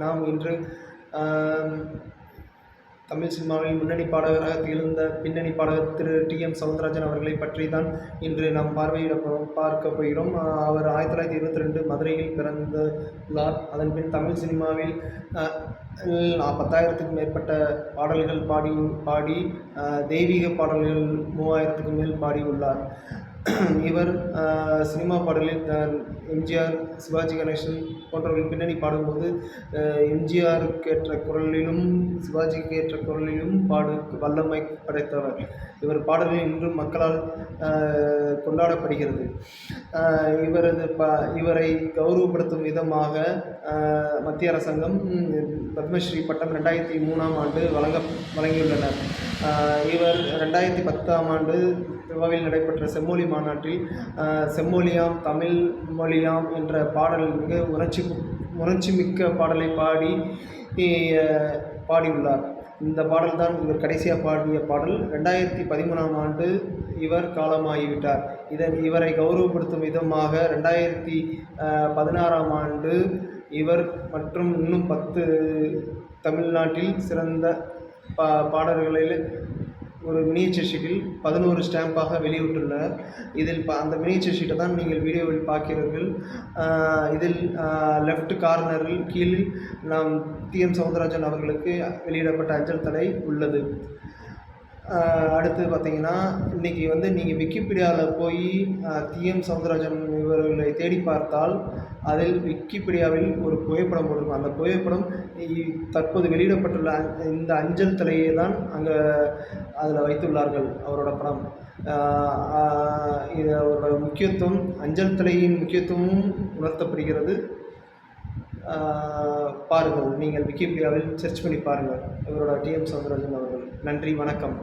நாம் இன்று தமிழ் சினிமாவில் முன்னணி பாடகராக திகழ்ந்த பின்னணி பாடகர் திரு டி.எம். சௌந்தரராஜன் அவர்களை பற்றி தான் இன்று நாம் பார்க்க போகிறோம். அவர் 1922 மதுரையில் பிறந்துள்ளார். அதன்பின் தமிழ் சினிமாவில் 10,000க்கும் மேற்பட்ட பாடல்கள் பாடி தெய்வீக பாடல்கள் 3000க்கும் மேல் பாடியுள்ளார். இவர் சினிமா பாடலில் எம்ஜிஆர், சிவாஜி கணேசன் போன்றவர்கள் பின்னணி பாடும்போது எம்ஜிஆருக்கு ஏற்ற குரலிலும் சிவாஜிக்கு ஏற்ற குரலிலும் வல்லமை படைத்தவர். இவர் பாடல்கள் இன்றும் மக்களால் கொண்டாடப்படுகிறது. இவரை கௌரவப்படுத்தும் விதமாக மத்திய அரசாங்கம் பத்மஸ்ரீ பட்டம் 2003ஆம் ஆண்டு வழங்கியுள்ளனர். இவர் 2010ஆம் ஆண்டு கோவாவில் நடைபெற்ற செம்மொழி மாநாட்டில் செம்மொழியாம் தமிழ் மொழியாம் என்ற பாடல் மிக உணர்ச்சிமிக்க பாடலை பாடியுள்ளார். இந்த பாடல் தான் இவர் கடைசியாக பாடிய பாடல். 2013ஆம் ஆண்டு இவர் காலமாகிவிட்டார். இவரை கௌரவப்படுத்தும் விதமாக 2016ஆம் ஆண்டு இவர் மற்றும் இன்னும் 10 தமிழ்நாட்டில் சிறந்த பாடல்களில் ஒரு மினியேச்சர் ஷீட்டில் 11 ஸ்டாம்பாக வெளியிட்டுள்ளனர். இதில் அந்த மினியேச்சர் ஷீட்டை தான் நீங்கள் வீடியோவில் பார்க்கிறீர்கள். இதில் லெஃப்ட் கார்னரில் கீழ் நாம் டி.எம். சௌந்தரராஜன் அவர்களுக்கு வெளியிடப்பட்ட அஞ்சல் தலை உள்ளது. அடுத்து பார்த்தீங்கன்னா, இன்றைக்கி நீங்கள் விக்கிபீடியாவில் போய் டி.எம். சௌந்தரராஜன் இவர்களை தேடி பார்த்தால் அதில் விக்கிபீடியாவில் ஒரு புகைப்படம் போட்டிருக்கும். அந்த புகைப்படம் தற்போது வெளியிடப்பட்டுள்ள இந்த அஞ்சல் தலையை தான் அங்கே அதில் வைத்துள்ளார்கள், அவரோட படம். இது அவரோட முக்கியத்துவம், அஞ்சல் தலையின் முக்கியத்துவமும் உணர்த்தப்படுகிறது. பாருங்கள், நீங்கள் விக்கிபீடியாவில் சர்ச் பண்ணி பாருங்கள் இவரோட டி.எம். சௌந்தரராஜன் அவர்கள். நன்றி, வணக்கம்.